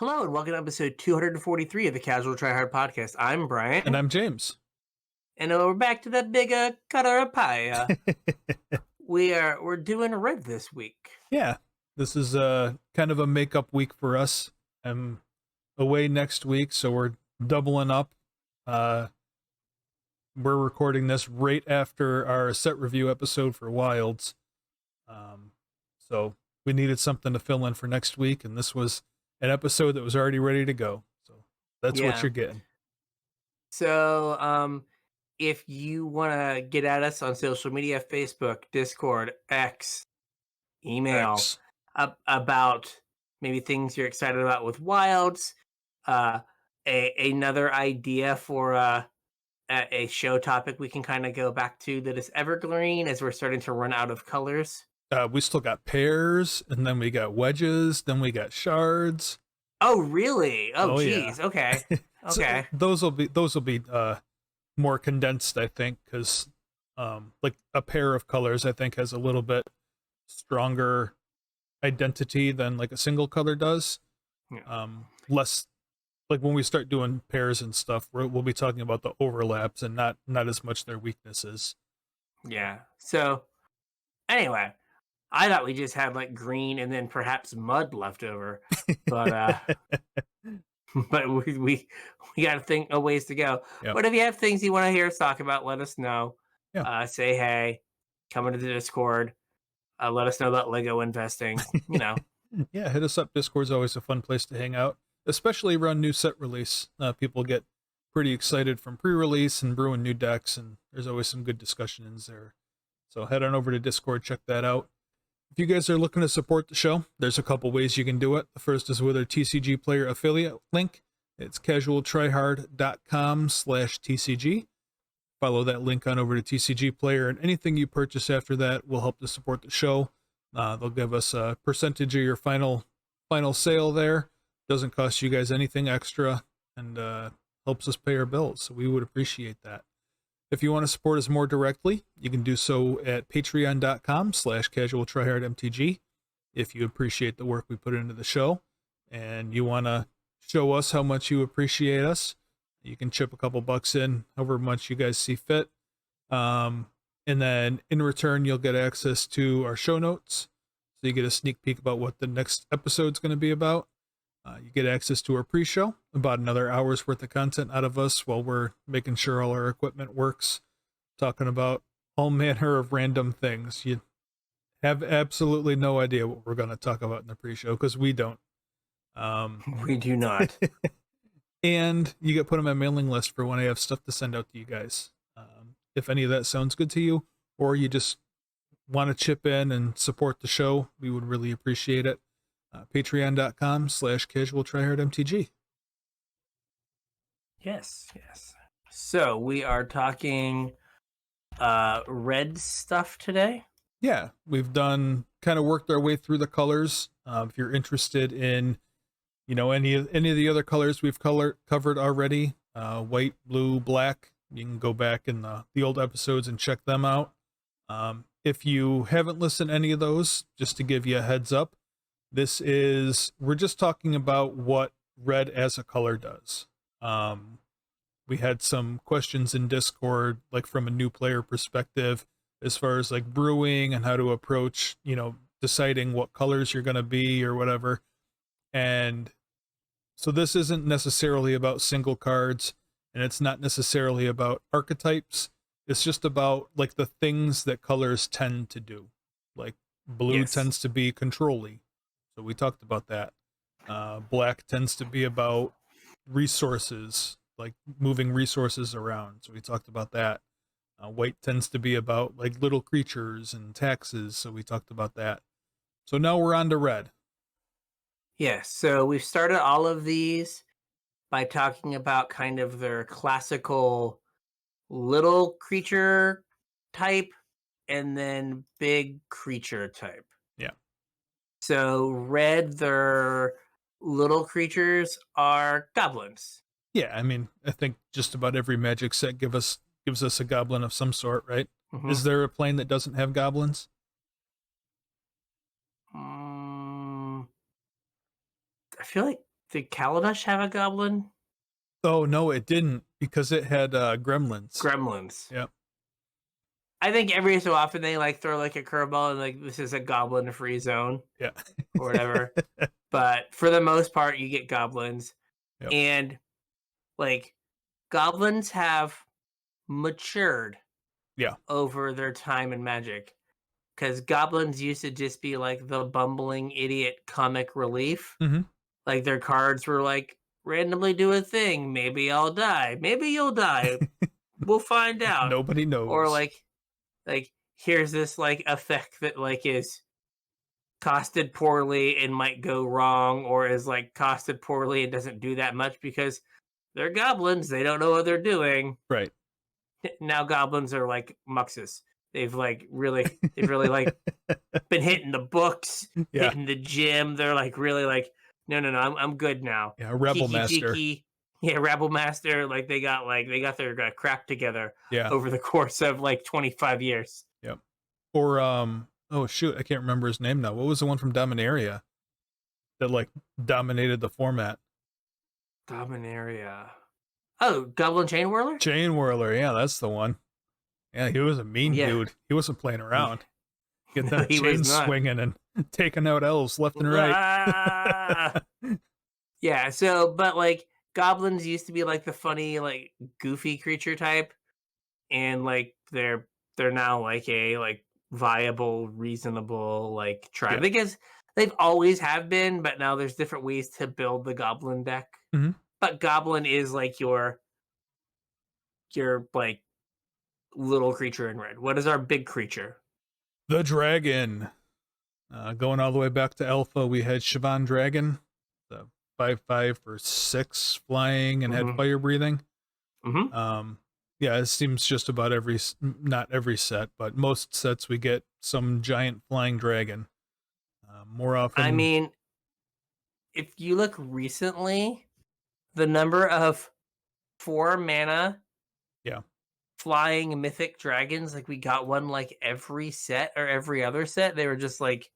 Hello and welcome to episode 243 of the Casual Try Hard podcast. I'm Brian. And I'm James. And we're back to the big cutter of pie. We're doing a red this week. Yeah, this is kind of a makeup week for us. I'm away next week, so we're doubling up. We're recording this right after our set review episode for Wilds. So we needed something to fill in for next week, and this was an episode that was already ready to go. So that's what you're getting. So if you want to get at us on social media, Facebook, Discord, X, email, about maybe things you're excited about with Wilds, another idea for a show topic we can kind of go back to that is evergreen as we're starting to run out of colors. We still got pairs, and then we got wedges, then we got shards. Oh, really? Oh, geez. Yeah. Okay. Okay. So those will be more condensed, I think, because like a pair of colors, I think, has a little bit stronger identity than like a single color does. Yeah. Less like when we start doing pairs and stuff, we'll be talking about the overlaps and not as much their weaknesses. Yeah. So anyway, I thought we just had like green and then perhaps mud left over, but but we got to think of ways to go. Yep. But if you have things you want to hear us talk about, let us know. Yeah. Say hey, come into the Discord. Let us know about Lego investing. You know. Yeah, hit us up. Discord's always a fun place to hang out, especially around new set release. People get pretty excited from pre-release and brewing new decks, and there's always some good discussions there. So head on over to Discord, check that out. If you guys are looking to support the show, there's a couple ways you can do it. The first is with our TCG player affiliate link. It's CasualTryHard.com/TCG. Follow that link on over to TCG player, and anything you purchase after that will help to support the show. They'll give us a percentage of your final sale there. Doesn't cost you guys anything extra, and helps us pay our bills, so we would appreciate that. If you want to support us more directly, you can do so at patreon.com/CasualTryHardMTG. If you appreciate the work we put into the show and you want to show us how much you appreciate us, you can chip a couple bucks in, however much you guys see fit. And then in return, you'll get access to our show notes. So you get a sneak peek about what the next episode's going to be about. You get access to our pre-show, about another hour's worth of content out of us while we're making sure all our equipment works, talking about all manner of random things. You have absolutely no idea what we're going to talk about in the pre-show, because we don't. We do not. And you get put on my mailing list for when I have stuff to send out to you guys. If any of that sounds good to you, or you just want to chip in and support the show, we would really appreciate it. Patreon.com/CasualTryHardMTG. Yes. So we are talking red stuff today. Yeah, we've kind of worked our way through the colors. If you're interested in, any of the other colors we've covered already, white, blue, black, you can go back in the old episodes and check them out. If you haven't listened to any of those, just to give you a heads up, we're just talking about what red as a color does. We had some questions in Discord, like from a new player perspective, as far as like brewing and how to approach, deciding what colors you're going to be or whatever. And so this isn't necessarily about single cards, and it's not necessarily about archetypes. It's just about like the things that colors tend to do. Like blue tends to be control-y. So we talked about that. Black tends to be about resources, like moving resources around. So we talked about that. White tends to be about like little creatures and taxes. So we talked about that. So now we're on to red. Yes. So we've started all of these by talking about kind of their classical little creature type and then big creature type. Yeah. So red, their little creatures are goblins. Yeah, I mean, I think just about every Magic set gives us a goblin of some sort, right? Mm-hmm. Is there a plane that doesn't have goblins? I feel like Did Kaladesh have a goblin? Oh no, it didn't, because it had gremlins. Gremlins. Yep. I think every so often they like throw like a curveball and like this is a goblin free zone Yeah. or whatever. But for the most part, you get goblins. Yep. And like goblins have matured Yeah. over their time in Magic. Because goblins used to just be like the bumbling idiot comic relief. Mm-hmm. Like their cards were like randomly do a thing. Maybe I'll die. Maybe you'll die. We'll find out. Nobody knows. Or like here's this like effect that like is costed poorly and might go wrong, or is like costed poorly and doesn't do that much because they're goblins. They don't know what they're doing. Right. Now goblins are like muxus. They've really like been hitting the books, Yeah. hitting the gym. They're like really like, no, I'm good now. Yeah, Rebel Kiki Master. Jiki. Yeah, Rebel Master. Like they got their crap together Yeah. over the course of like 25 years. Yep. Or oh shoot, I can't remember his name now. What was the one from Dominaria that like dominated the format? Dominaria. Oh, Goblin Chain Whirler? Chain Whirler, yeah, that's the one. Yeah, he was a mean Yeah. dude. He wasn't playing around. Get No, that he chain was not. swinging and taking out elves left and right. Ah! Yeah, so but like goblins used to be like the funny, like goofy creature type, and like they're now like a like viable, reasonable like tribe. Yeah. Because they've always have been, but now there's different ways to build the goblin deck. Mhm. But goblin is like your like little creature in red. What is our big creature? The dragon. Going all the way back to Alpha, we had Siobhan Dragon, the 5/5 for 6 flying and had Mhm. fire breathing. Mm-hmm. Yeah, it seems just about not every set, but most sets we get some giant flying dragon. More often. I mean, if you look recently, the number of 4 mana Yeah. flying mythic dragons, like we got one like every set or every other set. They were just like,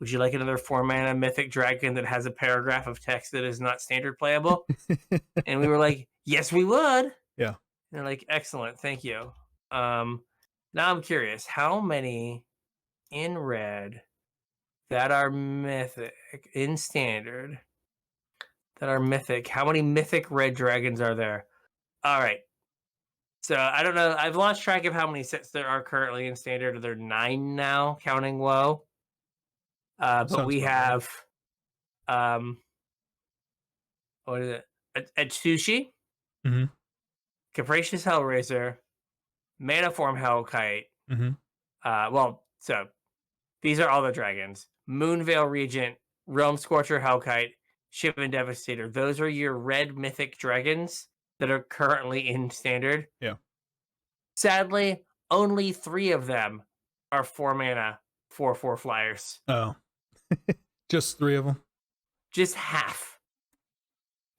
would you like another 4 mana mythic dragon that has a paragraph of text that is not standard playable? And we were like, yes, we would. Yeah. And they're like, excellent, thank you. Now I'm curious, how many in red that are mythic in standard that are mythic? How many mythic red dragons are there? All right. So I don't know. I've lost track of how many sets there are currently in standard. There are 9 now, counting WoW. But Sounds we about right. have what is it? Atsushi, Mhm. Capricious Hellraiser, Manaform Hellkite. Mhm. So these are all the dragons. Moonveil Regent, Realm Scorcher Hellkite, Shivan Devastator. Those are your red mythic dragons that are currently in standard. Yeah. Sadly, only 3 of them are 4 mana, 4/4 flyers. Oh. Just 3 of them. Just half.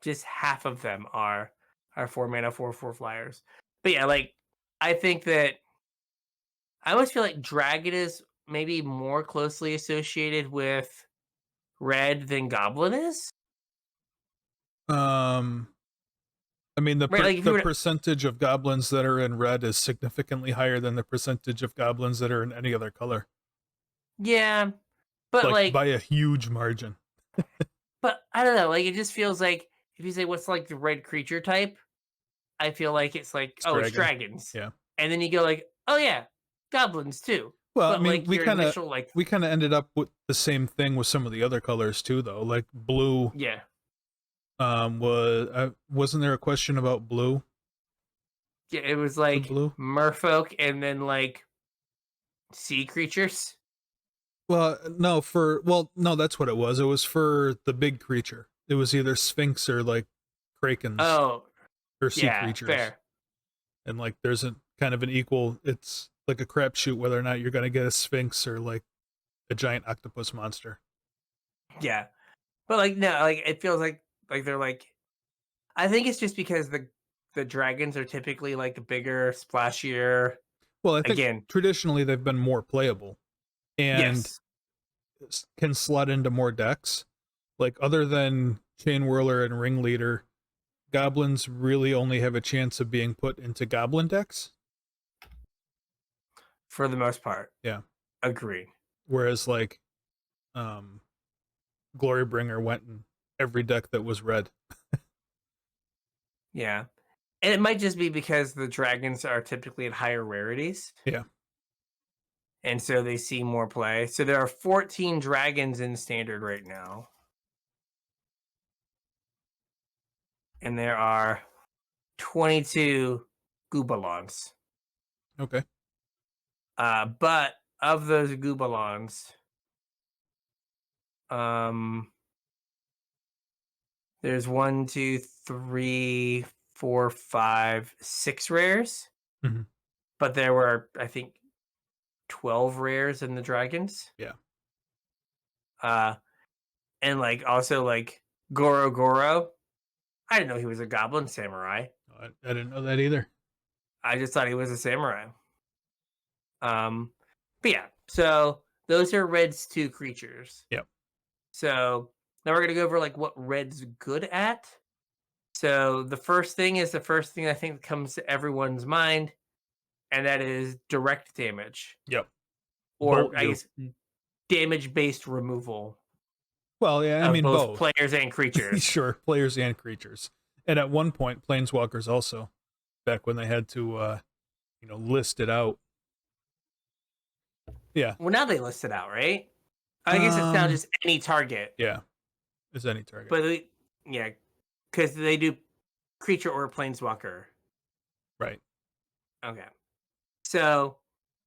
Just half of them are 4 mana, 4/4 flyers. But yeah, like I think that I always feel like dragon is maybe more closely associated with red than goblin is. I mean, Right, like if you the were to, percentage of goblins that are in red is significantly higher than the percentage of goblins that are in any other color. yeah, but Like like by a huge margin. but I don't know, like it just feels like if you say what's like the red creature type, I feel like it's like It's it's dragon. dragons. Yeah. And then you go like, oh yeah, goblins too. Well, But I mean, like your initial like we kind of ended up with the same thing with some of the other colors too, though. Like blue. yeah. Wasn't there a question about blue? Yeah, it was like blue? merfolk and then like sea creatures. Well, no, no, that's what it was. It was for the big creature. It was either Sphinx or like Krakens Oh, or sea yeah, creatures. fair. And like there's a kind of an equal, it's like a crapshoot whether or not you're going to get a Sphinx or like a giant octopus monster. Yeah. But like no, like it feels like they're like I think it's just because the dragons are typically like bigger, splashier. Well, I think Again, traditionally they've been more playable and yes. can slot into more decks. Like other than Chain Whirler and Ringleader, goblins really only have a chance of being put into goblin decks. For the most part. Yeah. Agree. Whereas like Glorybringer went in every deck that was red. Yeah. And it might just be because the dragons are typically at higher rarities. Yeah. And so they see more play. So there are 14 dragons in standard right now. And there are 22 Goobalons. Okay. But of those Goobalons, there's 1, 2, 3, 4, 5, 6 rares. Mhm. But there were, I think, 12 rares in the dragons. Yeah. And like also like Goro Goro. I didn't know he was a goblin samurai. I didn't know that either. I just thought he was a samurai. But yeah, so those are Red's 2 creatures. Yep. So now we're gonna go over like what Red's good at. So the first thing is the first thing I think that comes to everyone's mind, and that is direct damage. Yep. Or Bolt I you. guess damage-based removal Well, yeah, I of mean both both. players and creatures. Sure, players and creatures. And at one point, planeswalkers also, back when they had to, list it out. Yeah. Well, now they list it out, right? I guess it's now just any target. Yeah, is any target. But yeah, because they do creature or planeswalker. Right. Okay. So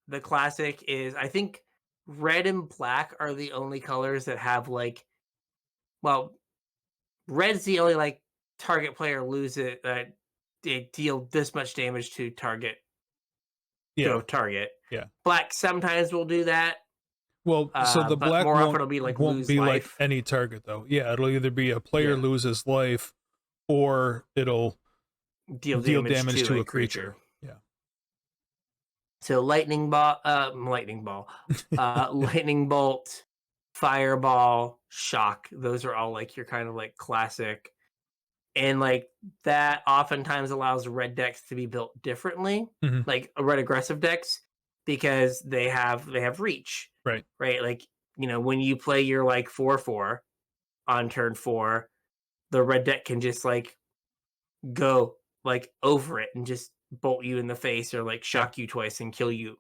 the classic is, I think red and black are the only colors that have like, well, red's the only like target player lose it that they deal this much damage to target. Yeah. Target. Yeah. Black sometimes will do that. Well, so the but black more won't, often it'll be like won't lose be life. like any target though. Yeah, it'll either be a player loses life, or it'll deal damage to a creature. Yeah. So lightning bolt, lightning bolt, fireball, shock. Those are all like your kind of like classic, and like that oftentimes allows red decks to be built differently, Mhm. like red aggressive decks, because they have reach, Right. right? Like when you play your like 4/4 on turn 4, the red deck can just like go like over it and just bolt you in the face or like shock you twice and kill you.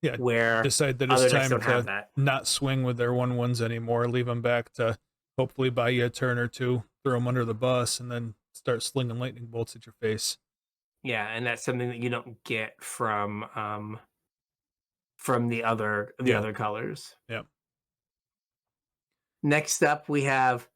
Yeah. Where Decide that other it's decks time don't have to that. not swing with their 1/1s anymore. Leave them back to hopefully buy you a turn or two, throw them under the bus, and then start slinging lightning bolts at your face. Yeah, and that's something that you don't get from the other other colors. Yeah. Next up, we have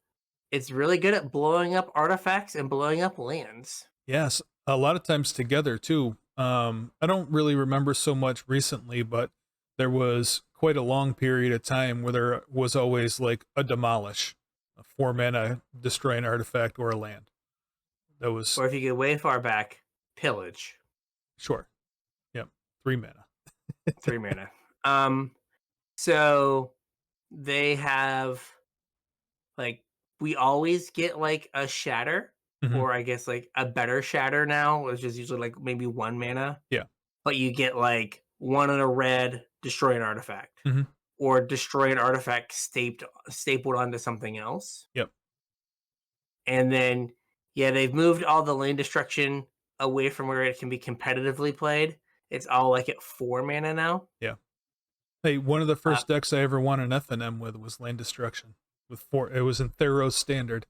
it's really good at blowing up artifacts and blowing up lands. Yes, a lot of times together too. I don't really remember so much recently, but there was quite a long period of time where there was always like a demolish, a 4-mana destroy an artifact or a land. That was Or if you get way far back, pillage. sure. Yep, 3 mana. 3 mana. So they have like we always get like a shatter, Mhm. or I guess like a better shatter now, which is usually like maybe 1 mana. Yeah. But you get like 1 in a red, destroy an artifact. Mhm. Or destroy an artifact stapled onto something else. Yep. And then they've moved all the land destruction away from where it can be competitively played. It's all like at 4 mana now. Yeah. Hey, one of the first decks I ever won an FNM with was Land Destruction. With 4, it was in Theros Standard.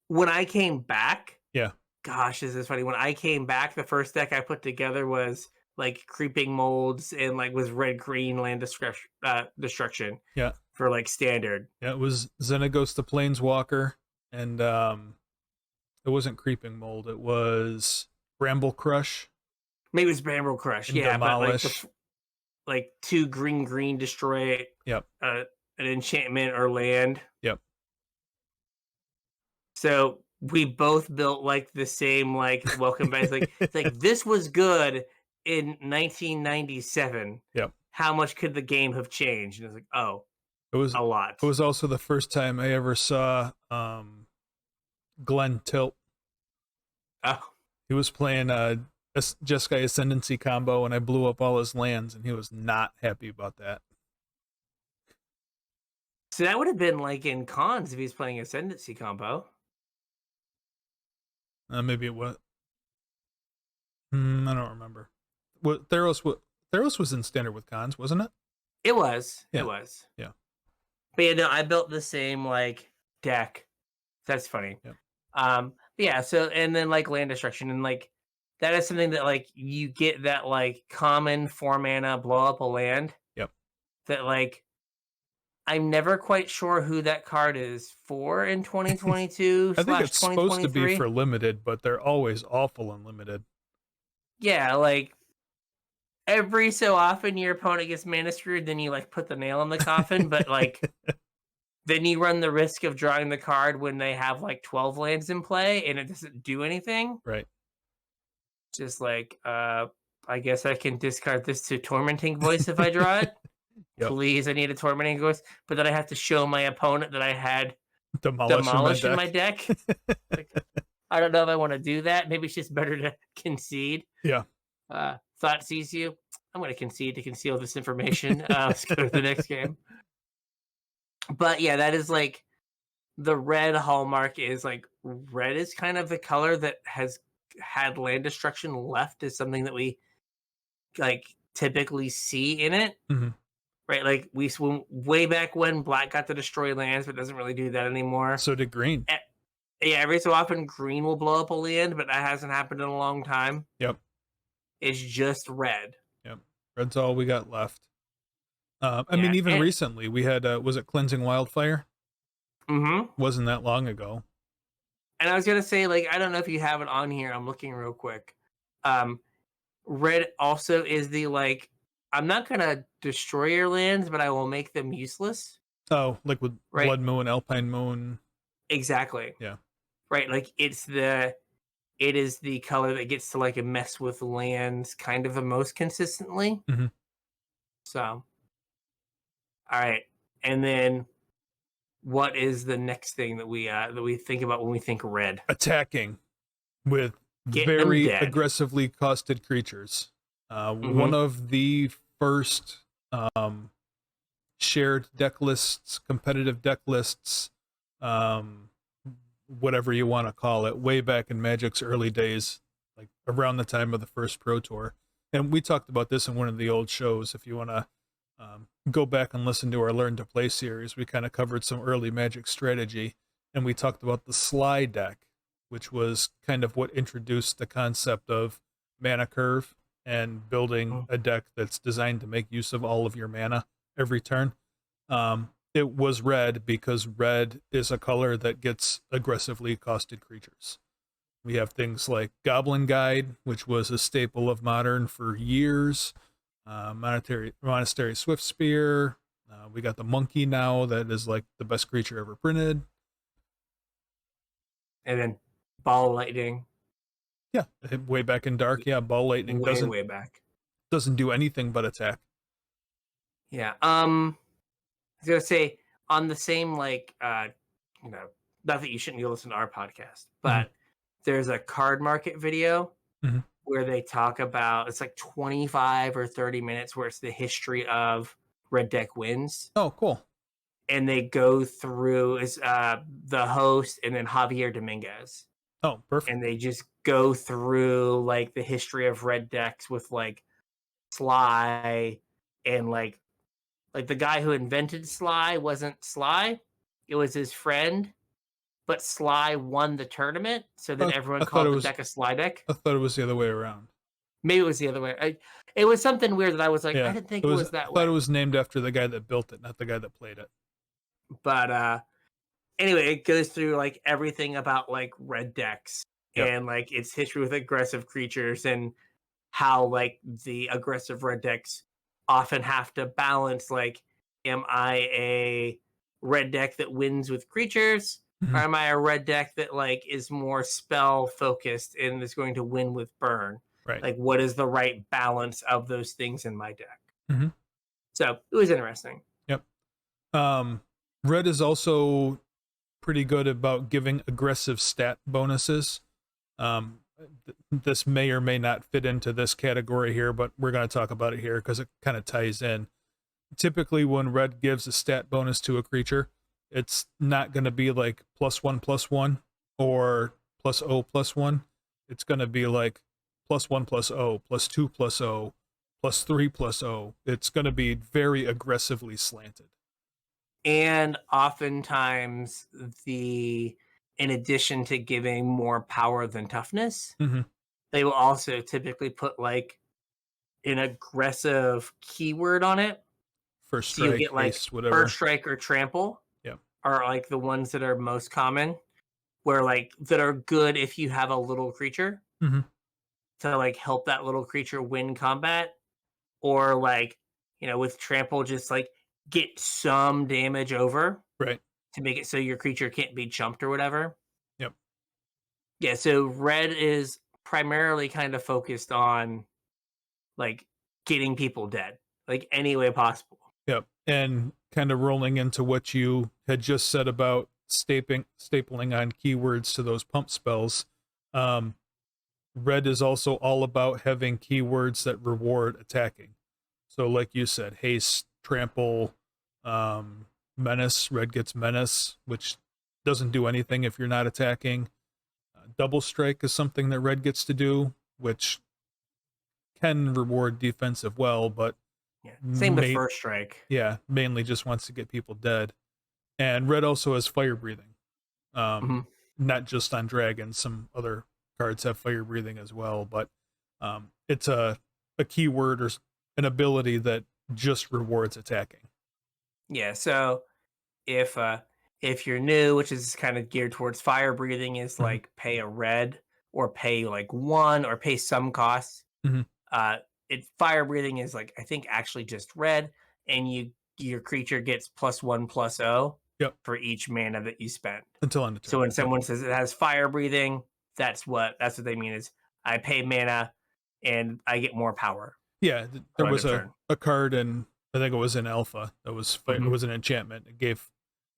When I came back, Yeah. gosh, this is funny. When I came back, the first deck I put together was like Creeping Molds and like was red green land destruction. Yeah. For like standard. Yeah, it was Xenagos the Planeswalker, and it wasn't Creeping Mold. It was Bramble Crush. Maybe it was Bramble Crush. Yeah, Demolish. but like 2 green destroy. Yep. An enchantment or land. Yep. So we both built like the same like welcome back. It's like this was good in 1997. Yep. How much could the game have changed? And it's like, oh, It was a lot. It was also the first time I ever saw Glenn tilt. Oh, He was playing a Jeskai Ascendancy combo, and I blew up all his lands, and he was not happy about that. so that would have been like in cons if he's playing Ascendancy combo. Maybe it was. I don't remember. What Theros was in standard with cons, wasn't it? It was. Yeah. It was. Yeah. But yeah, no, I built the same like deck. That's funny. Yep. Yeah, so and then like land destruction and like that is something that like you get that like common 4 mana blow up a land. Yep. That like I'm never quite sure who that card is for in 2022 I think slash it's supposed to be 2023. for limited, but they're always awful unlimited. Yeah, like every so often your opponent gets mana screwed, then you like put the nail in the coffin, but like then you run the risk of drawing the card when they have like 12 lands in play and it doesn't do anything. Right. Just like, I guess I can discard this to Tormenting Voice if I draw it. Yep. Please, I need a Tormenting Voice. But then I have to show my opponent that I had Demolish in my deck. Like, I don't know if I want to do that. Maybe it's just better to concede. Yeah. Thought sees you. I'm going to concede to conceal this information. Let's go to the next game. But yeah, that is like the red hallmark is like red is kind of the color that has had land destruction left is something that we like typically see in it. Mm-hmm. Right? Like we way back when black got to destroy lands, but doesn't really do that anymore. So did green. Yeah, every so often green will blow up a land, but that hasn't happened in a long time. Yep. It's just red. Yep. Red's all we got left. I mean, even recently we had was it Cleansing Wildfire? Mm-hmm. Wasn't that long ago. And I was gonna say, like, I don't know if you have it on here. I'm looking real quick. Red also is the like, I'm not gonna destroy your lands, but I will make them useless. Oh, like with Right. Blood Moon, Alpine Moon. Exactly. Yeah. Right. Like it is the color that gets to like mess with lands kind of the most consistently. Mm-hmm. So, all right, and then what is the next thing that we think about when we think red? Attacking with very aggressively costed creatures. One of the first shared deck lists, competitive deck lists, whatever you want to call it, way back in Magic's early days, like around the time of the first Pro Tour. And we talked about this in one of the old shows. If you want to go back and listen to our Learn to Play series, we kind of covered some early Magic strategy, and we talked about the Sly deck, which was kind of what introduced the concept of mana curve and building a deck that's designed to make use of all of your mana every turn. It was red because red is a color that gets aggressively costed creatures. We have things like Goblin Guide, which was a staple of Modern for years. Monastery Swift Spear. We got the Monkey now that is like the best creature ever printed. And then Ball Lightning. Yeah, way back in Dark. Yeah, Ball Lightning way back doesn't do anything but attack. Yeah. I was gonna say on the same like not that you shouldn't go listen to our podcast, but there's a card market video where they talk about it's like 25 or 30 minutes where it's the history of red deck wins. Oh, cool. And they go through is the host and then Javier Dominguez. Oh, perfect. And they just go through like the history of red decks with like Sly and like the guy who invented Sly wasn't Sly. It was his friend, but Sly won the tournament, so then everyone called the deck a Sly deck. I thought it was the other way around. Maybe it was the other way. It was something weird that I was like, I didn't think it was that way. I thought it was named after the guy that built it, not the guy that played it. But anyway, it goes through like everything about like red decks and like its history with aggressive creatures and how like the aggressive red decks often have to balance like, am I a red deck that wins with creatures? Or am I a red deck that like is more spell focused and is going to win with burn? Right. Like what is the right balance of those things in my deck? So it was interesting. Yep. Red is also pretty good about giving aggressive stat bonuses. This may or may not fit into this category here, but we're going to talk about it here because it kind of ties in. Typically, when red gives a stat bonus to a creature, it's not going to be like +1/+1 or +0/+1. It's going to be like +1/+0, +2/+0, +3/+0. It's going to be very aggressively slanted. And oftentimes, in addition to giving more power than toughness, Mm-hmm. they will also typically put like an aggressive keyword on it. First So you'll strike, get like haste, whatever. first strike or trample Yeah. are like the ones that are most common, where like that are good if you have a little creature Mm-hmm. to like help that little creature win combat, or like, with trample, just like get some damage over Right. to make it so your creature can't be jumped or whatever. Yep. Yeah, so red is primarily kind of focused on like getting people dead, like any way possible. Yep. And kind of rolling into what you had just said about stapling on keywords to those pump spells. Red is also all about having keywords that reward attacking. So like you said, haste, trample, menace. Red gets menace, which doesn't do anything if you're not attacking. Double strike is something that red gets to do, which can reward defensive well, but Yeah. Same with first strike. yeah, mainly just wants to get people dead. And red also has fire breathing. Not just on dragons, some other cards have fire breathing as well, but it's a keyword or an ability that just rewards attacking. Yeah, so if you're new, which is kind of geared towards fire breathing, is like pay a red or pay like one or pay some costs. Mm-hmm. Fire breathing is like, I think, actually just red, and your creature gets +1/+0 Yep. for each mana that you spend Until end of turn. So when someone says it has fire breathing, that's what they mean, is I pay mana and I get more power. Yeah, there was a card, and I think it was in alpha that was it was an enchantment. It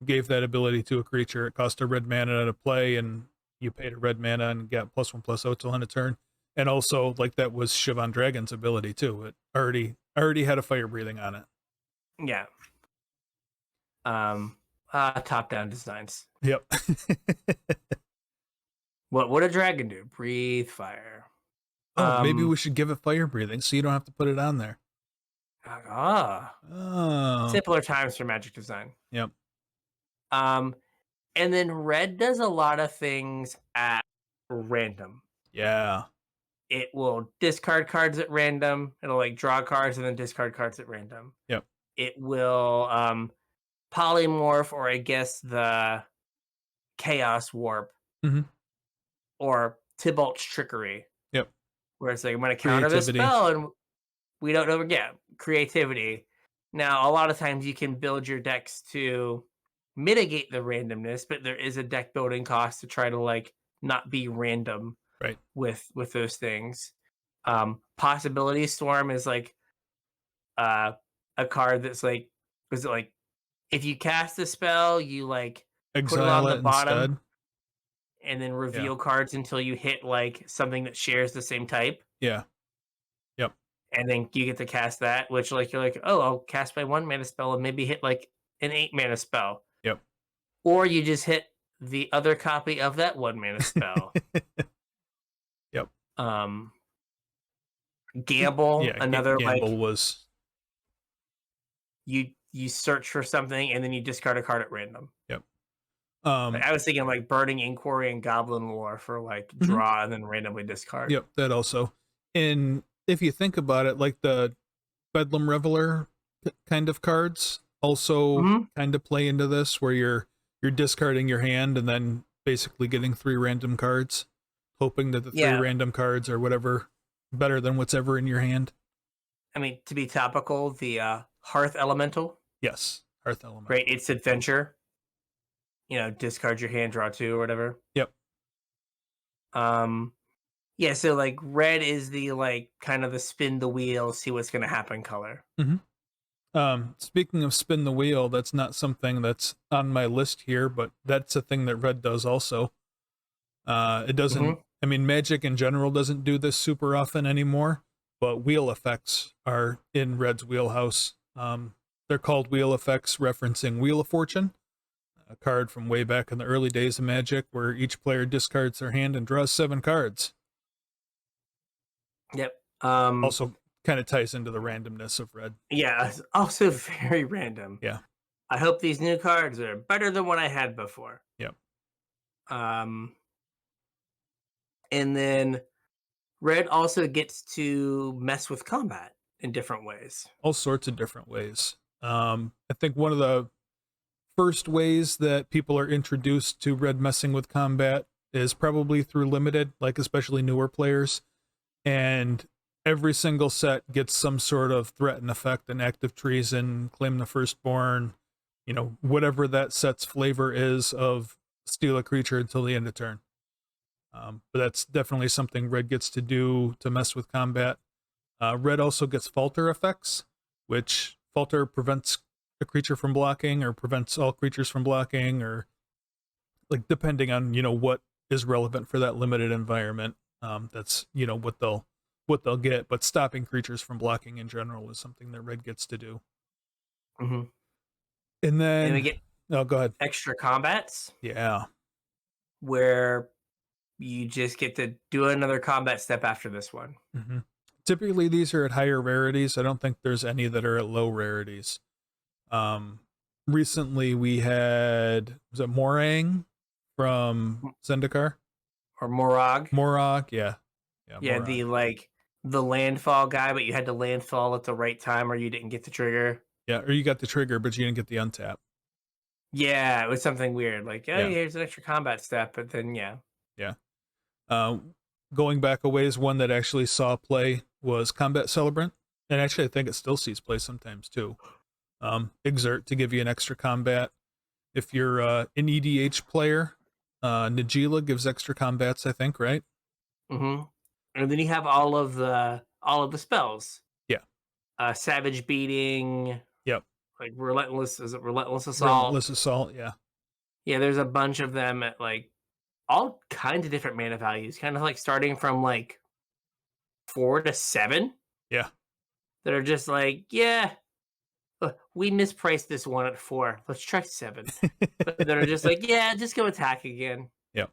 gave that ability to a creature. It cost a red mana to play, and you paid a red mana and got +1/+0 till end of turn. And also, like, that was Siobhan Dragon's ability too. It already had a fire breathing on it. Yeah. Top down designs. Yep. What would a dragon do? Breathe fire. Oh, maybe we should give it fire breathing so you don't have to put it on there. Simpler times for Magic design. Yep. And then red does a lot of things at random. Yeah. It will discard cards at random. It'll like draw cards and then discard cards at random. Yep. It will polymorph, or I guess the chaos warp, or Tybalt's trickery. Yep. Where it's like, I'm going to counter this spell, and we don't know. Yeah, creativity. Now, a lot of times you can build your decks to mitigate the randomness, but there is a deck building cost to try to like not be random, right, with those things. Possibility Storm is like a card that's like, was it like, if you cast a spell, you like exile put it on the bottom instead, and then reveal cards until you hit like something that shares the same type. Yeah. Yep. And then you get to cast that, which like you're like, oh, I'll cast my 1 mana spell and maybe hit like an 8 mana spell. Yep. Or you just hit the other copy of that 1 mana spell. Yep. Gamble, another gamble like was you search for something and then you discard a card at random. Yep. I was thinking like Burning Inquiry and Goblin Lore for like draw and then randomly discard. Yep, that also. And if you think about it, like the Bedlam Reveler kind of cards also kind of play into this, where you're discarding your hand and then basically getting 3 random cards, hoping that the 3 random cards are whatever better than what's ever in your hand. I mean, to be topical, the Hearth Elemental. Yes, Hearth Elemental. Great, it's adventure. Discard your hand, draw 2 or whatever. Yep. Yeah, so like red is the like kind of the spin the wheel, see what's gonna happen color. Speaking of spin the wheel, that's not something that's on my list here, but that's a thing that red does also. It doesn't, I mean, Magic in general doesn't do this super often anymore, but wheel effects are in red's wheelhouse. They're called wheel effects, referencing Wheel of Fortune, a card from way back in the early days of Magic, where each player discards their hand and draws 7 cards. Yep. Also, kind of ties into the randomness of red. Yeah, it's also very random. Yeah. I hope these new cards are better than what I had before. Yep. And then red also gets to mess with combat in different ways. All sorts of different ways. I think one of the first ways that people are introduced to red messing with combat is probably through limited, like especially newer players. And every single set gets some sort of threaten effect, an active treason, claim the firstborn, whatever that set's flavor is of steal a creature until the end of turn. But that's definitely something red gets to do to mess with combat. Red also gets falter effects, which falter prevents a creature from blocking or prevents all creatures from blocking, or like depending on what is relevant for that limited environment. That's what they'll get, but stopping creatures from blocking in general is something that red gets to do. Mm-hmm. And then we get go ahead. Extra combats. Yeah. Where you just get to do another combat step after this one. Mm-hmm. Typically, these are at higher rarities. I don't think there's any that are at low rarities. Recently we had, was it Morang from Zendikar? Or Morag. Morag, yeah. Yeah, Morag. the landfall guy, but you had to landfall at the right time or you didn't get the trigger. Yeah, or you got the trigger, but you didn't get the untap. Yeah, it was something weird. Like, oh, yeah, here's an extra combat step, but then, yeah. Yeah. Going back a ways, one that actually saw play was Combat Celebrant. And actually, I think it still sees play sometimes, too. Exert to give you an extra combat. If you're an EDH player, Nagila gives extra combats, I think, right? Mm-hmm. And then you have all of the spells. Yeah. Savage Beating. Yep. Like Relentless, is it Relentless Assault? Relentless Assault, yeah. Yeah, there's a bunch of them at like all kinds of different mana values, kind of like starting from like 4 to 7. Yeah. That are just like, yeah, we mispriced this one at 4. Let's try 7. But that are just like, yeah, just go attack again. Yep.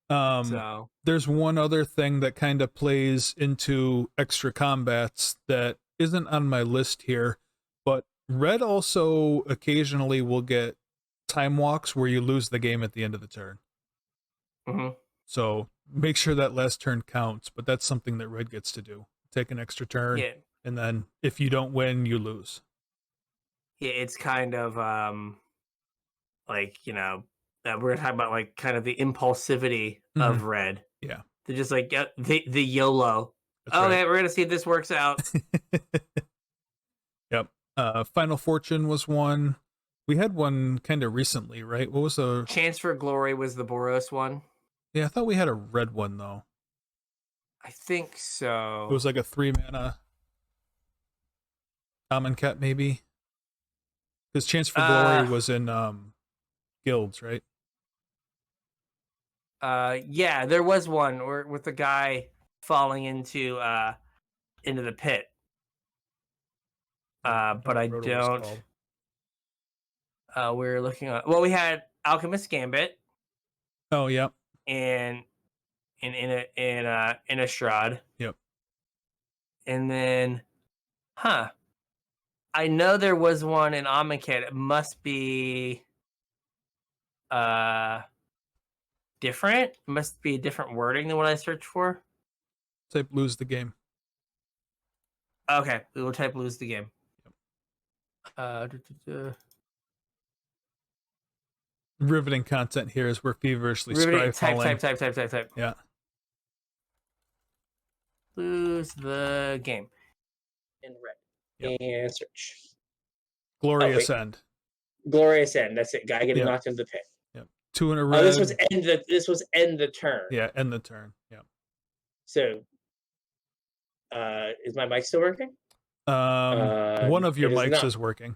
So there's one other thing that kind of plays into extra combats that isn't on my list here, but red also occasionally will get time walks where you lose the game at the end of the turn. Mm-hmm. So make sure that last turn counts, but that's something that red gets to do. Take an extra turn, and then if you don't win, you lose. Yeah, it's kind of like, we're gonna talk about like kind of the impulsivity of red. Yeah. They're just like the YOLO. That's okay, right. we're gonna see if this works out. Yep. Final Fortune was one. We had one kind of recently, right? What was the Chance for Glory was the Boros one? Yeah, I thought we had a red one though. I think so. It was like a 3-mana Amonkhet, maybe. Because Chance for Glory was in guilds, right? Yeah, there was one with the guy falling into the pit. But I don't. We're looking at. Well, we had Alchemist Gambit. Oh, yeah. And in Innistrad. Yep. And then, I know there was one in Amonkhet. It must be different. It must be a different wording than what I searched for. Type lose the game. Okay, we will type lose the game. Yep. Riveting content here as we're feverishly type. Yeah. Lose the game. In red. Yep. And search. Glorious End. Glorious End. That's it. Guy getting knocked into the pit. Yep. 2 in a row. This was end the turn. Yeah, end the turn. Yeah. So, is my mic still working? One of your It is mics not. is working.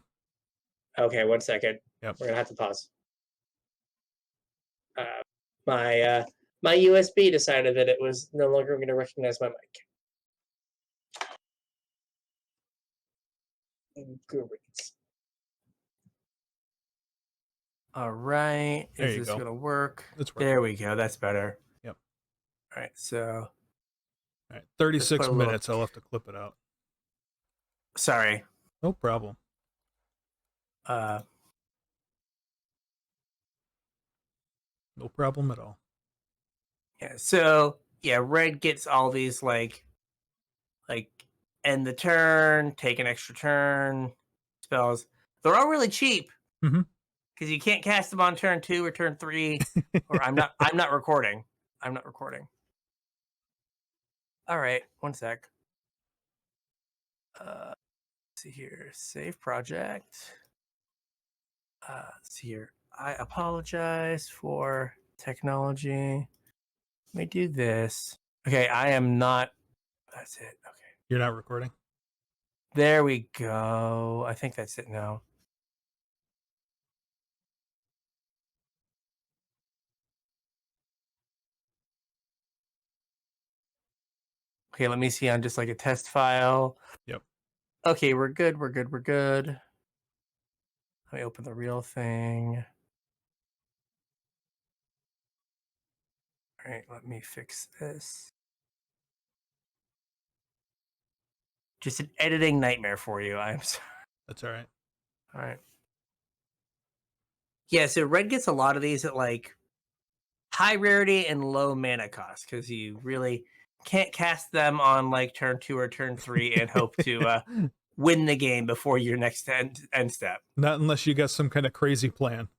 Okay, 1 second. Yep. We're gonna have to pause. Uh, my USB decided that it was no longer going to recognize my mic. Great. All right. There Is you this go. gonna work? It's working. There we go. That's better. Yep. All right. So All right. let's put 36 a little. minutes. I'll have to clip it out. Sorry. No problem. No problem at all. Yeah. So yeah, red gets all these like end the turn, take an extra turn spells. They're all really cheap Mm-hmm. because you can't cast them on turn 2 or turn 3. Or I'm not recording. I'm not recording. All right, 1 sec. Let's see here. Save project. Let's see here. I apologize for technology. Let me do this. Okay, I am not. That's it. Okay. You're not recording? There we go. I think that's it now. Okay, let me see on just like a test file. Yep. Okay, we're good. We're good. We're good. Let me open the real thing. All right, let me fix this. Just an editing nightmare for you. I'm sorry. That's all right. All right. Yeah, so red gets a lot of these at like high rarity and low mana cost because you really can't cast them on like turn 2 or turn 3 and hope to win the game before your next end step. Not unless you got some kind of crazy plan.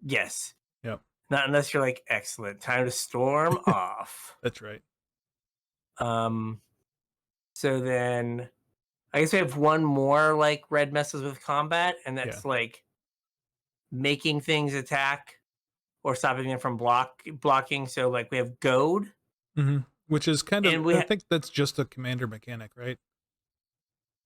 Yes. Yep. Not unless you're like, excellent, time to storm off. That's right. So then I guess we have one more like red messes with combat, and that's like making things attack or stopping them from blocking. So like we have goad. Mm-hmm. Which is kind of, And I think that's just a commander mechanic, right?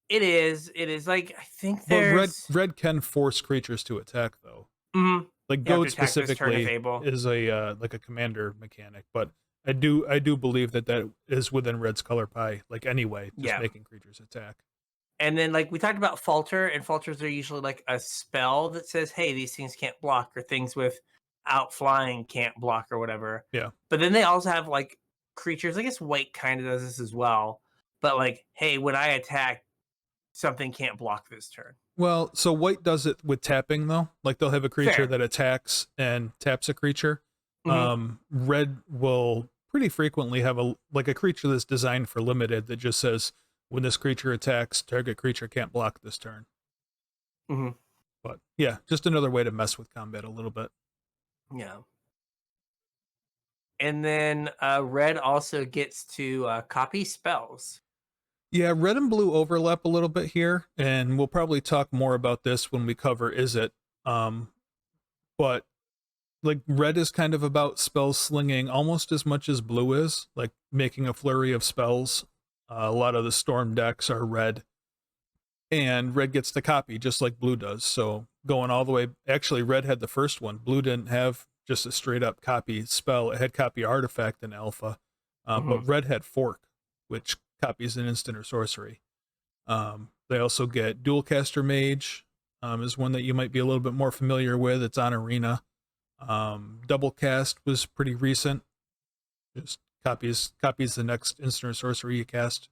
It is like I think But there's red can force creatures to attack though. Mm-hmm. Like goad specifically is a like a commander mechanic, but I do believe that is within red's color pie, like anyway, just making creatures attack. And then like we talked about falter, and falters are usually like a spell that says, hey, these things can't block, or things with out flying can't block or whatever. Yeah. But then they also have like creatures, I guess white kind of does this as well. But like, hey, when I attack, something can't block this turn. Well, so white does it with tapping though. Like they'll have a creature that attacks and taps a creature. Mm-hmm. Red will pretty frequently have a creature that's designed for limited that just says when this creature attacks, target creature can't block this turn. Mm-hmm. But yeah, just another way to mess with combat a little bit. Yeah. And then red also gets to copy spells. Yeah, red and blue overlap a little bit here, and we'll probably talk more about this when we cover Izzet. But like red is kind of about spell slinging almost as much as blue is, like making a flurry of spells. A lot of the storm decks are red, and red gets the copy just like blue does. So going all the way, actually red had the first one. Blue didn't have just a straight up copy spell. It had copy artifact in alpha, but red had fork, which copies an instant or sorcery. They also get Dualcaster Mage, is one that you might be a little bit more familiar with. It's on Arena. Double Cast was pretty recent. Just copies the next instant or sorcery you cast.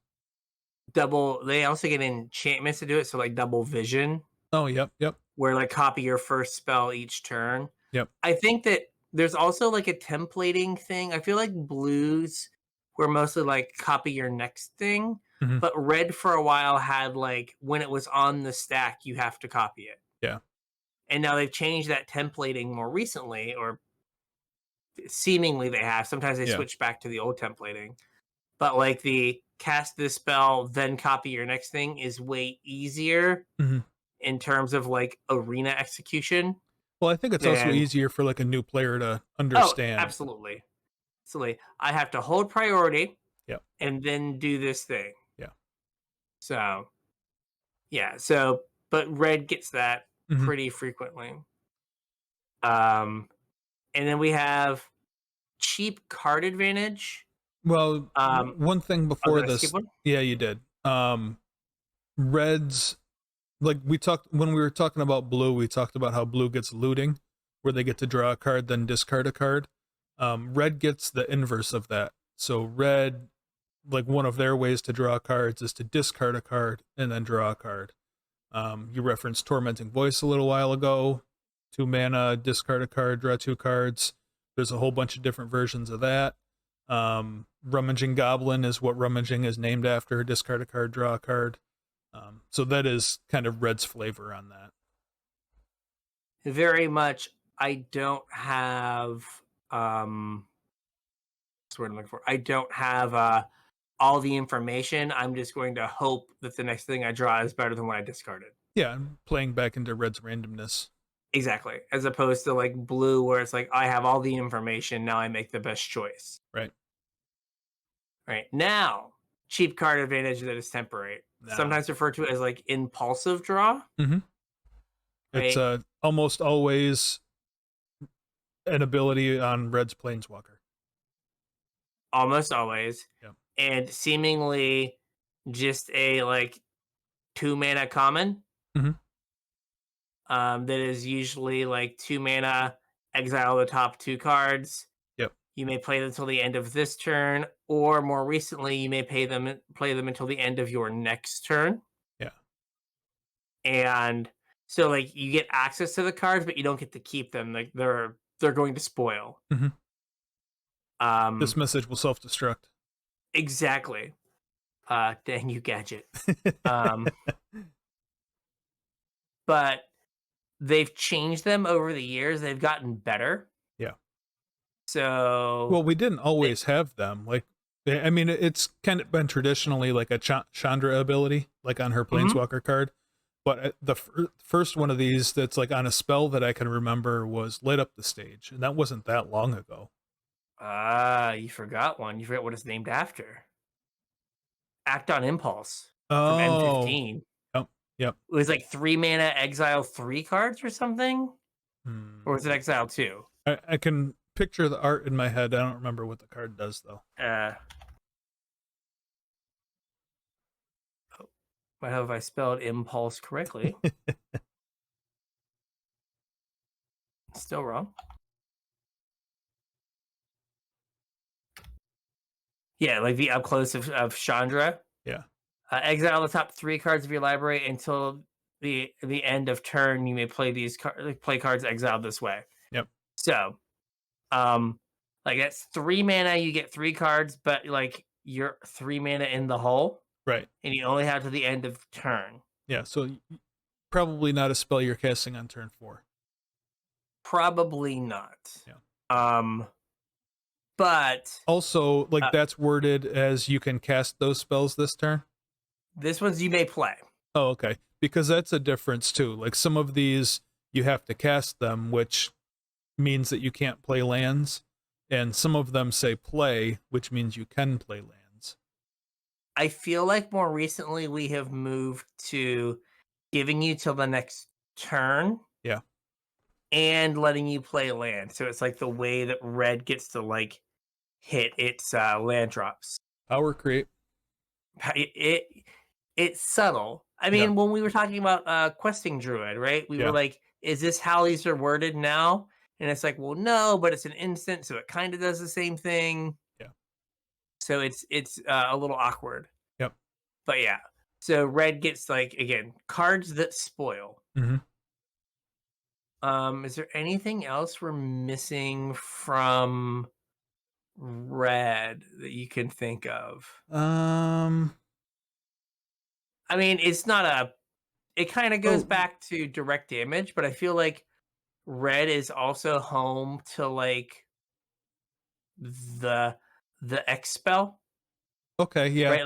They also get enchantments to do it, so like double vision. Oh, yep. Where like copy your first spell each turn. Yep. I think that there's also like a templating thing. I feel like blues were mostly like copy your next thing, but red for a while had like when it was on the stack, you have to copy it. Yeah. And now they've changed that templating more recently, or seemingly they have. Sometimes they switch back to the old templating. But like the cast this spell, then copy your next thing is way easier in terms of like arena execution. Well, I think it's also easier for like a new player to understand. Oh, absolutely. I have to hold priority Yep. and then do this thing. Yeah. So Yeah, so but red gets that Mhm. pretty frequently. Um, and then we have cheap card advantage. Well, Um, one thing oh, before did I skip this, one? yeah, you did. Reds, like we talked when we were talking about blue, we talked about how blue gets looting, where they get to draw a card, then discard a card. Red gets the inverse of that. So red, like one of their ways to draw cards is to discard a card and then draw a card. You referenced Tormenting Voice a little while ago. 2 mana, discard a card, draw 2 cards. There's a whole bunch of different versions of that. Rummaging Goblin is what Rummaging is named after. Discard a card, draw a card. So that is kind of Red's flavor on that. Very much. I don't have what's the word I'm looking for. I don't have all the information. I'm just going to hope that the next thing I draw is better than what I discarded. Yeah, playing back into Red's randomness. Exactly. As opposed to like blue, where it's like I have all the information. Now I make the best choice. Right. Right. Now, cheap card advantage that is temporary. Now. Sometimes referred to as like impulsive draw. Mm-hmm. It's Right. almost always an ability on Red's Planeswalker. Almost always. Yep. And seemingly just a like 2 mana common. Mm-hmm. That is usually like 2 mana, exile the top 2 cards. Yep. You may play them until the end of this turn, or more recently, you may play them until the end of your next turn. Yeah. And so, like, you get access to the cards, but you don't get to keep them. Like, they're going to spoil. Mm-hmm. This message will self-destruct. Exactly. Dang you, gadget. But they've changed them over the years. They've gotten better. Yeah. So, well, we didn't always have them. Like, I mean, it's kind of been traditionally like a Chandra ability, like on her Planeswalker card. But the first one of these that's like on a spell that I can remember was Light Up the Stage, and that wasn't that long ago. You forgot one. You forgot what it's named after. Act on Impulse from Oh, M15. yep. It was like 3 mana, exile 3 cards or something? Or was it Hmm. exile 2? I can picture the art in my head. I don't remember what the card does, though. What have I spelled impulse correctly? Still wrong. Yeah, like the up close of Chandra. Yeah. Exile the top 3 cards of your library until the end of turn. You may play these play cards exiled this way. Yep. So, like that's 3 mana. You get 3 cards, but like you're 3 mana in the hole, right? And you only have to the end of turn. Yeah. So probably not a spell you're casting on turn 4. Probably not. Yeah. But also, like that's worded as you can cast those spells this turn. This one's you may play. Oh, okay. Because that's a difference too. Like some of these you have to cast them, which means that you can't play lands, and some of them say play, which means you can play lands. I feel like more recently we have moved to giving you till the next turn. Yeah. And letting you play land. So it's like the way that red gets to like hit its land drops. Power create. It's subtle. I mean, when we were talking about questing druid, right? We were like, is this how these are worded now? And it's like, well, no, but it's an instant, so it kind of does the same thing. Yeah. So it's a little awkward. Yep. But yeah. So red gets like again cards that spoil. Mm-hmm. Is there anything else we're missing from red that you can think of? I mean, it's not it kind of goes back to direct damage, but I feel like red is also home to like the X spell. Okay, yeah.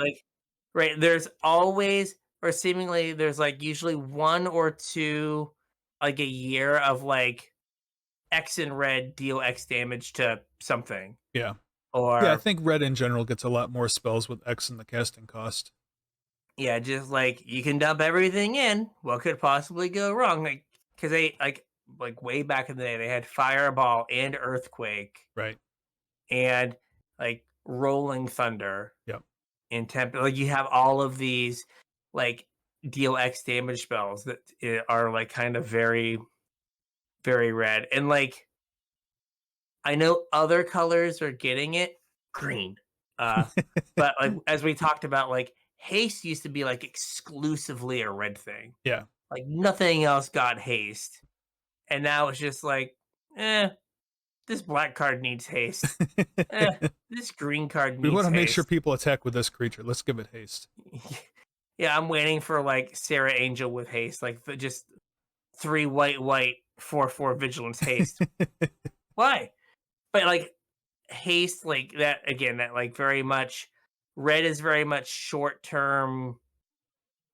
Right, there's always or seemingly there's like usually 1 or 2 like a year of like X and red deal X damage to something. Yeah. Or yeah, I think red in general gets a lot more spells with X in the casting cost. Yeah, just like you can dump everything in. What could possibly go wrong? Like, because they like way back in the day, they had Fireball and Earthquake Right. and like Rolling Thunder Yep. and Temp. Like you have all of these like deal X damage spells that are like kind of very very red. And like I know other colors are getting it green. Uh, but like as we talked about, like haste used to be like exclusively a red thing. Yeah. Like nothing else got haste. And now it's just like, eh, this black card needs haste. Eh, this green card We want needs to make sure haste. people attack with this creature. Let's give it haste. Yeah, I'm waiting for like Sarah Angel with haste, like just 3 white, white, 4/4 vigilance haste. Why? But like haste, like that again, that like very much red is very much short term,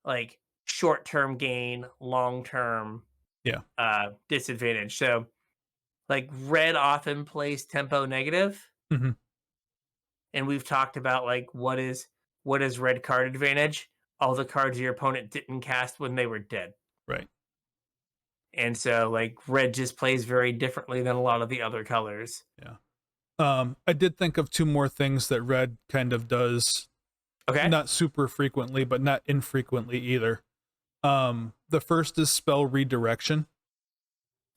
like short term gain, long term Yeah. disadvantage. So like red often plays tempo negative, Hmm. and we've talked about like what is red card advantage? All the cards your opponent didn't cast when they were dead. Right. And so like red just plays very differently than a lot of the other colors. Yeah. I did think of two more things that red kind of does, Okay. not super frequently, but not infrequently either. The first is spell redirection.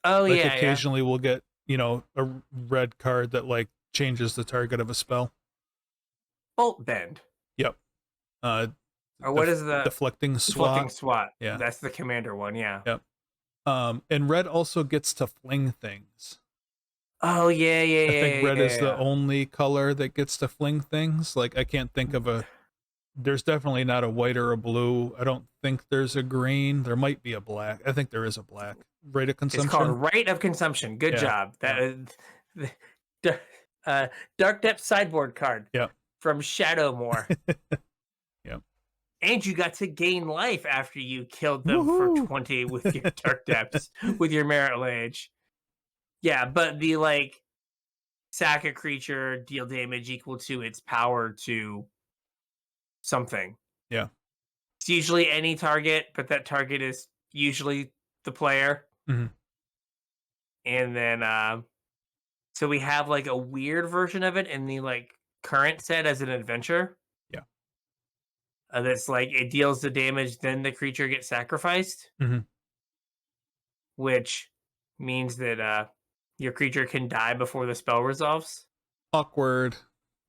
Oh Like yeah, yeah. occasionally we'll get, a red card that like changes the target of a spell. Bolt bend. Yep. Uh, Or what is the deflecting deflecting swat. swat? Yeah. That's the commander one, yeah. Yep. And red also gets to fling things. Oh yeah, yeah, I think yeah, red yeah, is the yeah. only color that gets to fling things. Like I can't think of a. There's definitely not a white or a blue. I don't think there's a green. There might be a black. I think there is a black. Rate of It's called consumption. rate of consumption. Good Yeah. job. Yeah. That is Dark Depth sideboard card Yeah. from Shadowmoor. Yeah. And you got to gain life after you killed them for Woohoo! 20 with your Dark Depths, with your Merit Lage. Yeah, but the like sack a creature, deal damage equal to its power to something. Yeah. It's usually any target, but that target is usually the player. Hmm. And then so we have like a weird version of it in the like current set as an adventure. Yeah. That's like it deals the damage, then the creature gets sacrificed, Hmm. which means that your creature can die before the spell resolves. Awkward.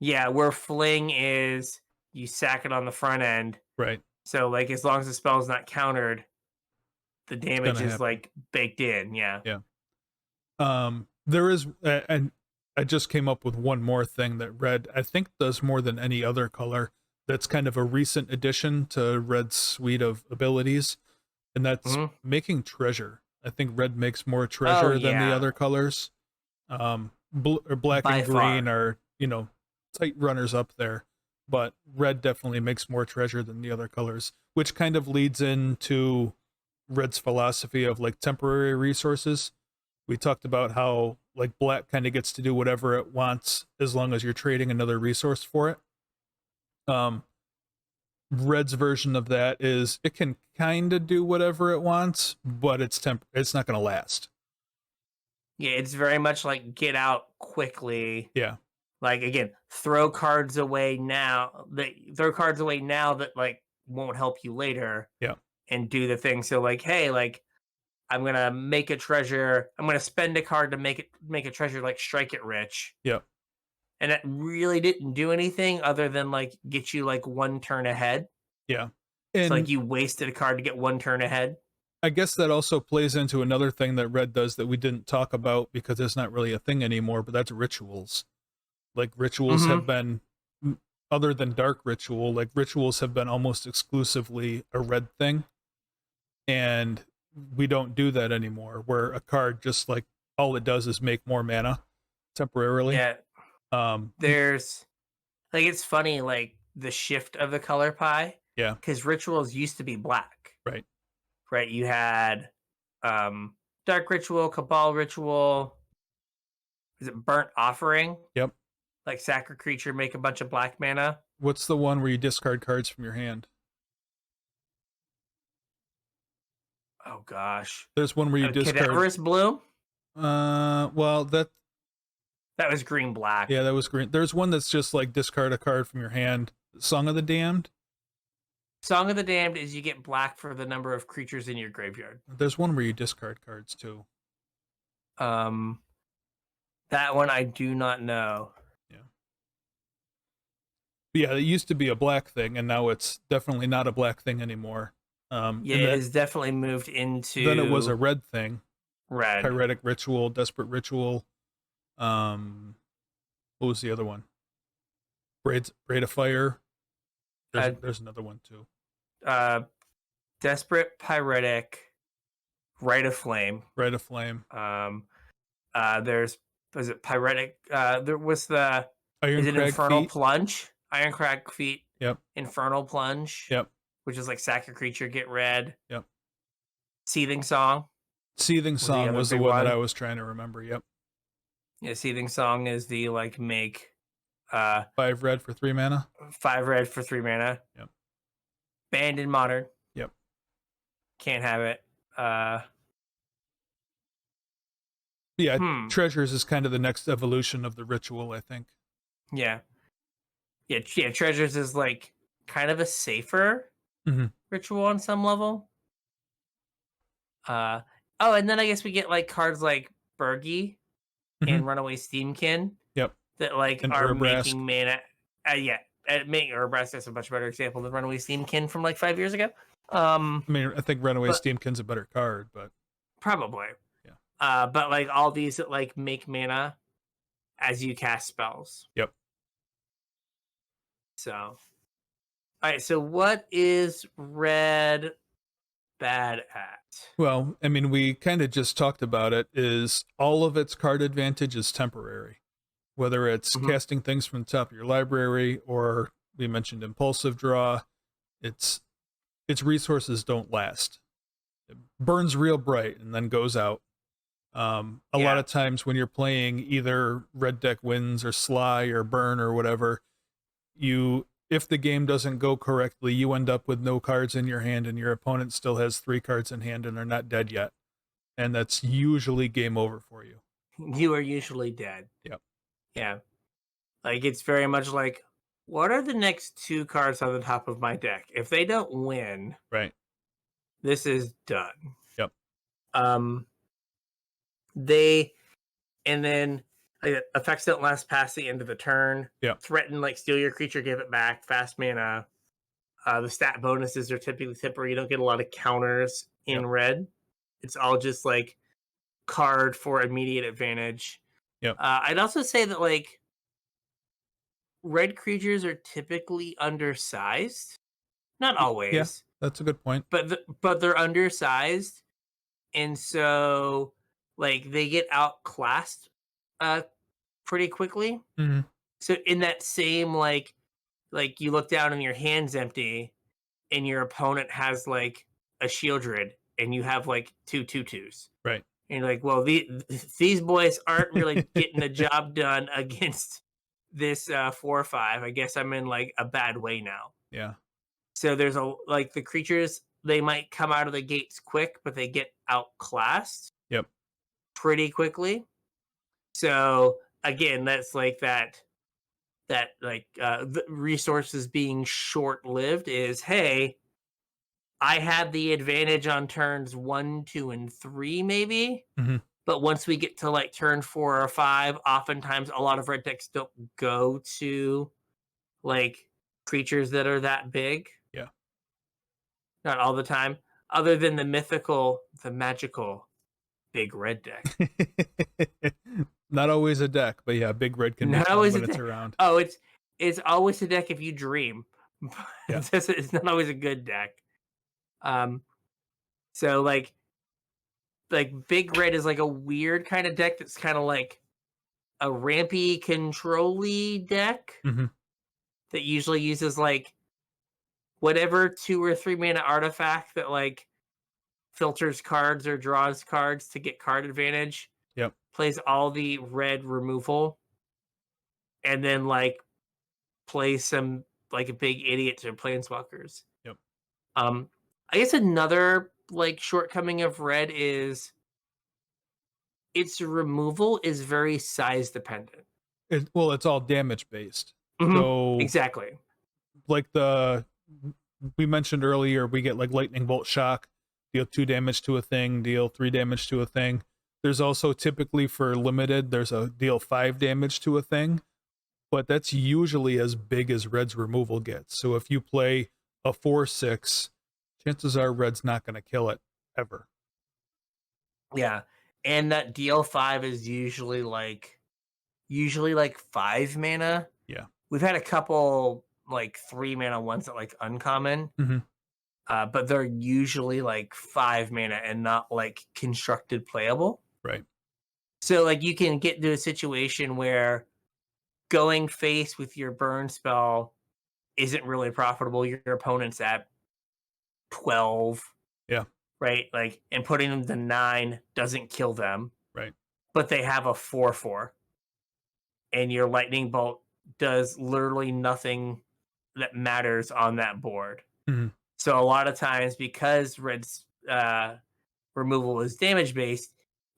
Yeah, where fling is you sack it on the front end. Right. So like as long as the spell is not countered, the It's damage gonna is happen. like baked in. Yeah. Yeah. There is, and I just came up with one more thing that red, I think, does more than any other color. That's kind of a recent addition to red's suite of abilities, and that's Mhm. making treasure. I think red makes more Oh treasure than the yeah, other colors. Or black by and green far. are, tight runners up there, but red definitely makes more treasure than the other colors, which kind of leads into red's philosophy of like temporary resources. We talked about how like black kind of gets to do whatever it wants as long as you're trading another resource for it. Um, red's version of that is it can kind of do whatever it wants, but it's not going to last. Yeah, it's very much like get out quickly. Yeah. Like again, throw cards away now. Throw cards away now that like won't help you later, Yeah. and do the thing. So like, hey, like I'm gonna make a treasure. I'm gonna spend a card to make a treasure, like strike it rich. Yeah. And it really didn't do anything other than like get you like one turn ahead. Yeah. So like And you wasted a card to get one turn ahead. I guess that also plays into another thing that red does that we didn't talk about because it's not really a thing anymore, but that's rituals. Like rituals Mm-hmm. have been, other than dark ritual, like rituals have been almost exclusively a red thing, and we don't do that anymore, where a card just like all it does is make more mana temporarily. Yeah. um There's like it's funny like the shift of the color pie yeah. because rituals used to be black, Right. right? You had dark ritual, cabal ritual. Is it burnt offering? Yep. Like sack a creature, make a bunch of black mana. What's the one where you discard cards from your hand? Oh gosh. There's one where you discard. Cadaverous Blue? Well, That was green black. yeah, that was green. There's one that's just like discard a card from your hand. Song of the Damned. Song of the Damned is you get black for the number of creatures in your graveyard. There's one where you discard cards too. That one I do not know. Yeah, it used to be a black thing, and now it's definitely not a black thing anymore. Yeah, it has definitely moved into. Then it was a red thing. Red. Pyretic Ritual, Desperate Ritual. What was the other one? Braid of Fire. There's another one too. Desperate, Pyretic, Rite of Flame. Rite of Flame. There's was it Pyretic? There was the is it Ironcrag Infernal Feet. Plunge? Ironcrag Feet. Yep. Infernal Plunge. Yep. Which is like sack a creature, get red. Yep. Seething Song. Seething Song was the big one one. that I was trying to remember. Yep. Yeah, Seething Song is the like make 5 red for 3 mana. 5 red for 3 mana. Yep. Banned in Modern. Yep. Can't have it. Yeah, Treasures is kind of the next evolution of the ritual, I think. Yeah. Yeah, Treasures is like kind of a safer ritual on some level. Oh, and then I guess we get like cards like Bergie and Runaway Steamkin. Yep. That like And are Urbrask. making mana. Making Urbrask is a much better example than Runaway Steamkin from like 5 years ago. I mean, I think Runaway Steamkin's a better card, but probably. Yeah. But like all these that like make mana as you cast spells. Yep. So, all right. So, what is red bad at? Well, I mean, we kind of just talked about it. Is all of its card advantage is temporary, whether it's casting things from the top of your library or we mentioned impulsive draw. Its resources don't last. It burns real bright and then goes out. A lot of times when you're playing either red deck wins or sly or burn or whatever, if the game doesn't go correctly, you end up with no cards in your hand and your opponent still has 3 cards in hand and are not dead yet. And that's usually game over for you. You are usually dead. Yep. Yeah. Like it's very much like, what are the next 2 cards on the top of my deck? If they don't win, right, this is done. Yep. And then effects don't last past the end of the turn. Yep. Threaten, like steal your creature, give it back, fast mana. The stat bonuses are typically temporary. You don't get a lot of counters in red. It's all just like card for immediate advantage. Yep. I'd also say that like red creatures are typically undersized. Not always. Yeah, that's a good point. But they're undersized, and so like they get outclassed pretty quickly. So in that same like you look down and your hand's empty, and your opponent has like a Shieldred, and you have like 2 2/2s. Right. And you're like, well, these boys aren't really getting the job done against this 4/5. I guess I'm in like a bad way now. Yeah. So there's the creatures, they might come out of the gates quick, but they get outclassed. Yep. Pretty quickly. So again, that's like that the resources being short-lived is, hey, I had the advantage on turns 1, 2, and 3, maybe. But once we get to like turn 4 or 5, oftentimes a lot of red decks don't go to like creatures that are that big. Yeah. Not all the time. Other than the magical big red deck. Not always a deck, but yeah, big red can be fun when it's around. Oh, it's always a deck if you dream. Yeah. It's not always a good deck. So like big red is like a weird kind of deck that's kind of like a rampy control-y deck that usually uses like whatever 2 or 3 mana artifact that like filters cards or draws cards to get card advantage. Yep. Plays all the red removal, and then like plays some like a big idiot to planeswalkers. Yep. I guess another like shortcoming of red is its removal is very size dependent. Well, it's all damage based. Mhm. So Exactly. like we mentioned earlier, we get like lightning bolt shock, deal 2 damage to a thing, deal 3 damage to a thing. There's also typically for limited, there's a deal 5 damage to a thing, but that's usually as big as red's removal gets. So if you play a 4/6, chances are red's not going to kill it ever. Yeah. And that DL5 is usually like 5 mana. Yeah. We've had a couple like 3 mana ones that like uncommon. Mm-hmm. But they're usually like 5 mana and not like constructed playable. Right. So like you can get into a situation where going face with your burn spell isn't really profitable. Your opponent's at 12, Yeah. right? Like, and putting them to 9 doesn't kill them, Right. but they have a 4/4, and your lightning bolt does literally nothing that matters on that board. Mm-hmm. So a lot of times, because red's removal is damage based,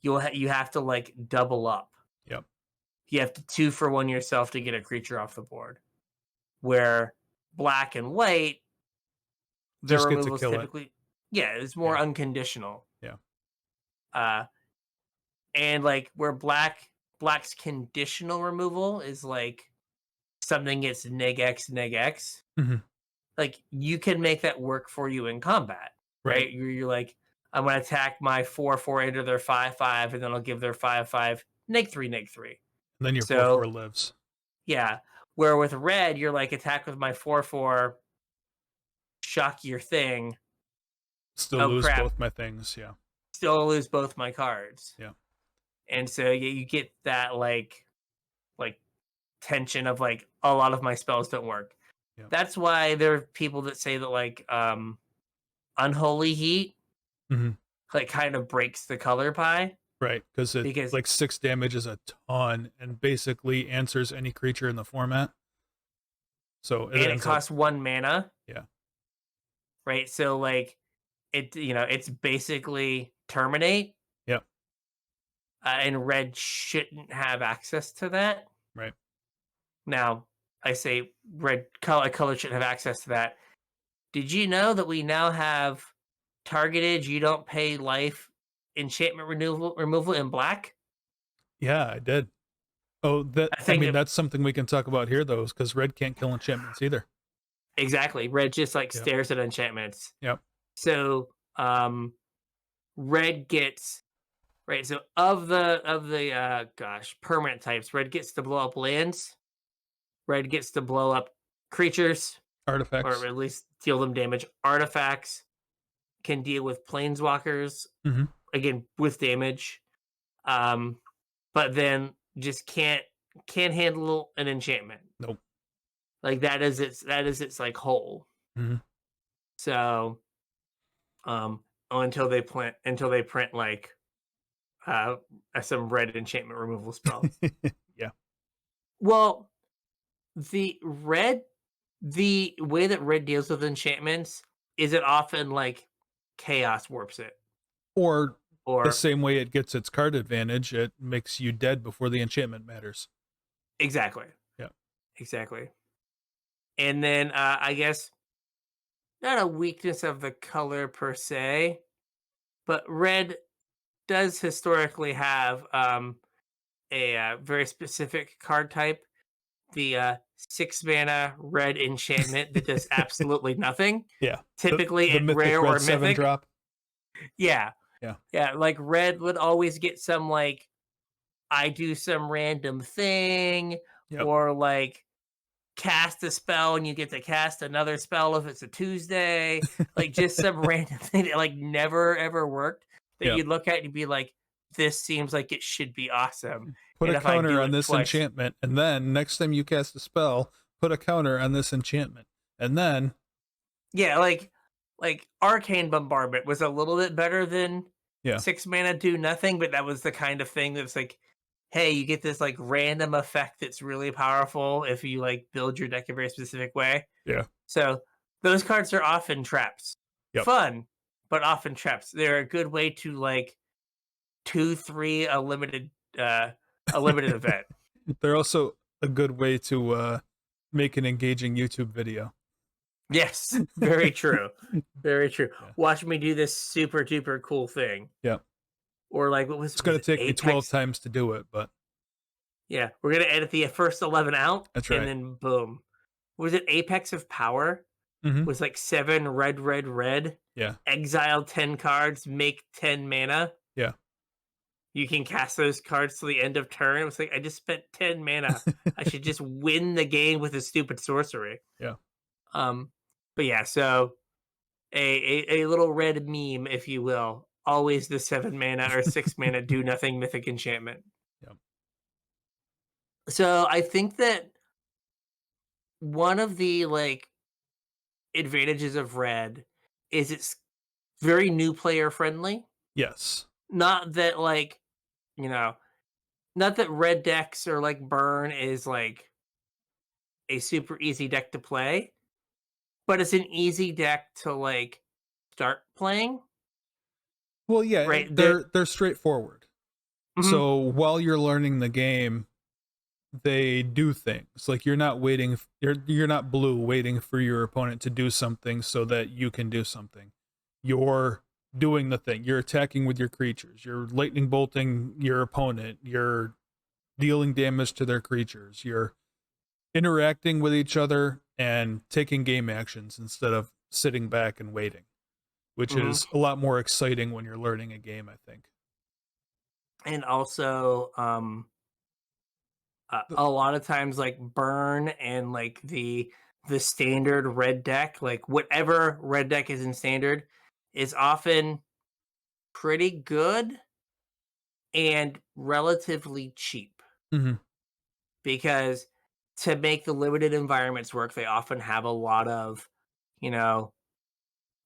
you have to like double up. Yep. You have to 2-for-1 yourself to get a creature off the board. Where black and white, their Just get to removal is kill it. typically it's more Yeah. unconditional. Yeah. And like where black's conditional removal is like something gets neg X neg X. Mm-hmm. Like you can make that work for you in combat, right? You're like, I'm gonna attack my 4/4 into their 5/5, and then I'll give their 5/5 neg 3 neg 3. And then your So 4/4 lives. yeah, where with red you're like, attack with my 4/4, shock your thing. Still Oh lose crap! both my things. Yeah. Still lose both my cards. Yeah. And so you get that like tension of like, a lot of my spells don't work. Yeah. That's why there are people that say that like unholy heat Mm-hmm. like kind of breaks the color pie. Right, because like 6 damage is a ton and basically answers any creature in the format. So it costs 1 mana. Yeah. Right. So like it's basically terminate. Yep. And red shouldn't have access to that. Right. Now, I say red color shouldn't have access to that. Did you know that we now have targeted you don't pay life enchantment removal in black? Yeah, I did. Oh, I mean that's something we can talk about here though, because red can't kill enchantments either. Exactly. Red just like stares at enchantments. Yep. So red gets right. So of the permanent types, red gets to blow up lands. Red gets to blow up creatures, artifacts, or at least deal them damage. Artifacts can deal with planeswalkers, again with damage, but then just can't handle an enchantment. Nope. Like that is its like whole. Mm-hmm. So, until they print like some red enchantment removal spell. Yeah. Well, the way that red deals with enchantments is it often like chaos warps it. Or the same way it gets its card advantage, it makes you dead before the enchantment matters. Exactly. Yeah. Exactly. And then I guess not a weakness of the color per se, but red does historically have a very specific card type. The 6 mana red enchantment that does absolutely nothing. Yeah. Typically in rare or mythic. Drop. Yeah. Yeah. Yeah. Like red would always get some like, I do some random thing, or like cast a spell and you get to cast another spell if it's a Tuesday. Like just some random thing that like never ever worked that you'd look at and you'd be like, this seems like it should be awesome. Put a counter on this enchantment, and then next time you cast a spell, put a counter on this enchantment, and then like Arcane Bombardment was a little bit better than 6 mana do nothing, but that was the kind of thing that's like, hey, you get this like random effect that's really powerful if you like build your deck a very specific way. Yeah. So those cards are often traps. Yep. Fun, but often traps. They're a good way to like 2-3 a limited event. They're also a good way to make an engaging YouTube video. Yes, very true. Very true. Yeah. Watch me do this super duper cool thing. Yeah. Or like what was It's going to take me 12 Apex? times to do it, but Yeah, we're gonna edit the first 11 out, that's and right. then boom. Was it Apex of Power? Hmm. Was like 7 red, red, red. Yeah. Exile 10 cards, make 10 mana. Yeah. You can cast those cards to the end of turn. It was like I just spent 10 mana. I should just win the game with a stupid sorcery. Yeah. Um, but yeah, so a little red meme, if you will. Always the 7 mana or 6 mana do nothing mythic enchantment. Yeah. So I think that one of the like advantages of red is it's very new player friendly. Yes. Not that like, you know, not that red decks or like burn is like a super easy deck to play, but it's an easy deck to like start playing. Well, yeah, Right. There. they're straightforward. Mhm. So while you're learning the game, they do things. Like you're not waiting you're not blue waiting for your opponent to do something so that you can do something. You're doing the thing. You're attacking with your creatures. You're lightning bolting your opponent. You're dealing damage to their creatures. You're interacting with each other and taking game actions instead of sitting back and waiting, which Mhm. is a lot more exciting when you're learning a game, I think. And also, The- a lot of times, like burn and like the standard red deck, like whatever red deck is in standard, is often pretty good and relatively cheap Mhm. because to make the limited environments work, they often have a lot of, you know,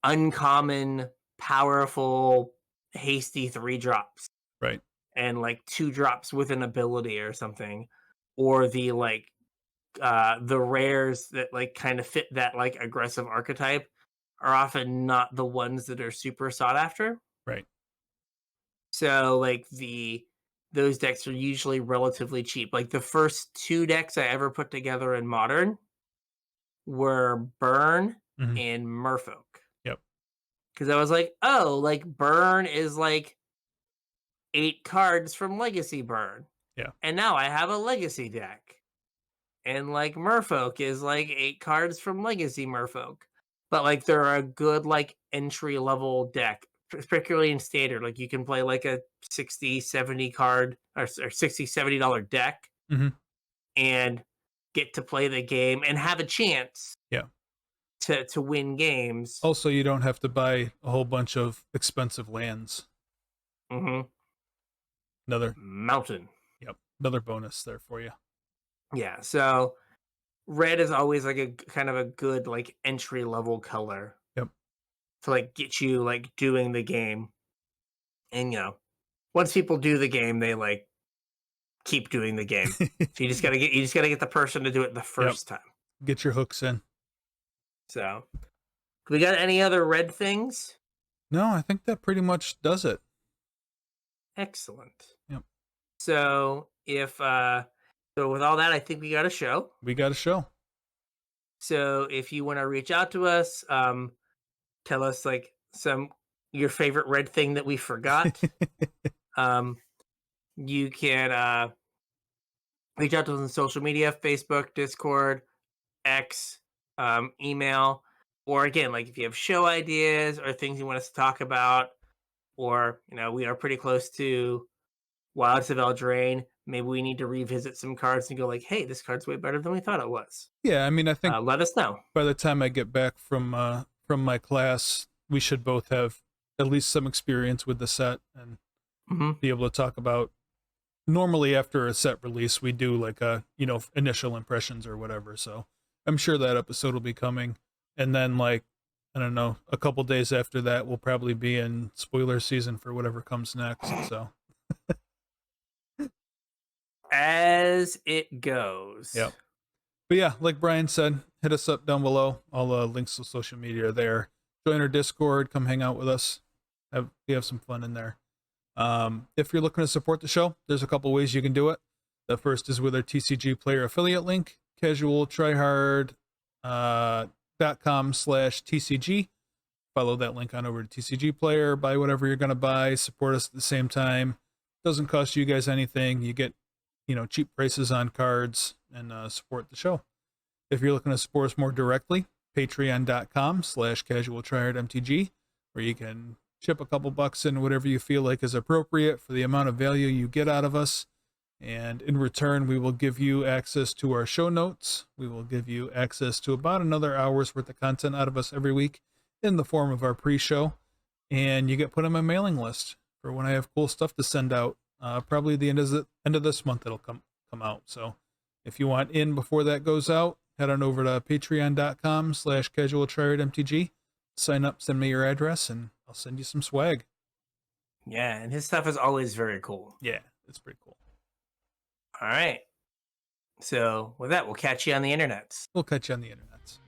uncommon, powerful, hasty 3 drops Right. and like 2 drops with an ability or something, or the rares that like kind of fit that like aggressive archetype are often not the ones that are super sought after. Right. So like those decks are usually relatively cheap. Like the first 2 decks I ever put together in modern were Burn Mhm. and Merfolk. Yep. Because I was like, oh, like Burn is like 8 cards from Legacy Burn. Yeah. And now I have a Legacy deck. And like Merfolk is like 8 cards from Legacy Merfolk. But like they're a good like entry level deck, particularly in standard. Like you can play like a 60, 70 card or 60, $70 deck Mhm. and get to play the game and have a chance Yeah. to win games. Also, you don't have to buy a whole bunch of expensive lands. Hmm. Another, Mountain. yep, another bonus there for you. Yeah. So red is always like a kind of a good like entry level color Yep. to like get you like doing the game. And once people do the game, they like keep doing the game. So you just gotta get the person to do it the Yep. first time. Get your hooks in. So we got any other red things? No, I think that pretty much does it. Excellent. Yep. So so with all that, I think we got a show. We got a show. So if you want to reach out to us, tell us like your favorite red thing that we forgot. You can reach out to us on social media, Facebook, Discord, X, email, or again, like if you have show ideas or things you want us to talk about, or we are pretty close to Wilds of Eldraine. Maybe we need to revisit some cards and go like, hey, this card's way better than we thought it was. Yeah, I mean, I think Let us know. by the time I get back from my class, we should both have at least some experience with the set and be able to talk about. Normally, after a set release, we do like a initial impressions or whatever. So I'm sure that episode will be coming, and then like I don't know, a couple days after that, we'll probably be in spoiler season for whatever comes next. So As it goes. yeah. But yeah, like Brian said, hit us up down below. All the links to social media are there. join our Discord, come hang out with us. We have some fun in there. If you're looking to support the show, there's a couple ways you can do it. The first is with our TCG player affiliate link, CasualTryHard.com/TCG. Follow that link on over to TCG player, buy whatever you're going to buy, support us at the same time. Doesn't cost you guys anything. You get, cheap prices on cards and support the show. If you're looking to support us more directly, patreon.com/CasualTryHardMTG, where you can chip a couple bucks in, whatever you feel like is appropriate for the amount of value you get out of us. And in return, we will give you access to our show notes. We will give you access to about another hour's worth of content out of us every week in the form of our pre-show. And you get put on my mailing list for when I have cool stuff to send out. Probably the end of this month it'll come out. So if you want in before that goes out, head on over to patreon.com/CasualTryHardMTG. Sign up, send me your address, and I'll send you some swag. Yeah, and his stuff is always very cool. Yeah, it's pretty cool. All right. So with that, we'll catch you on the internets. We'll catch you on the internets.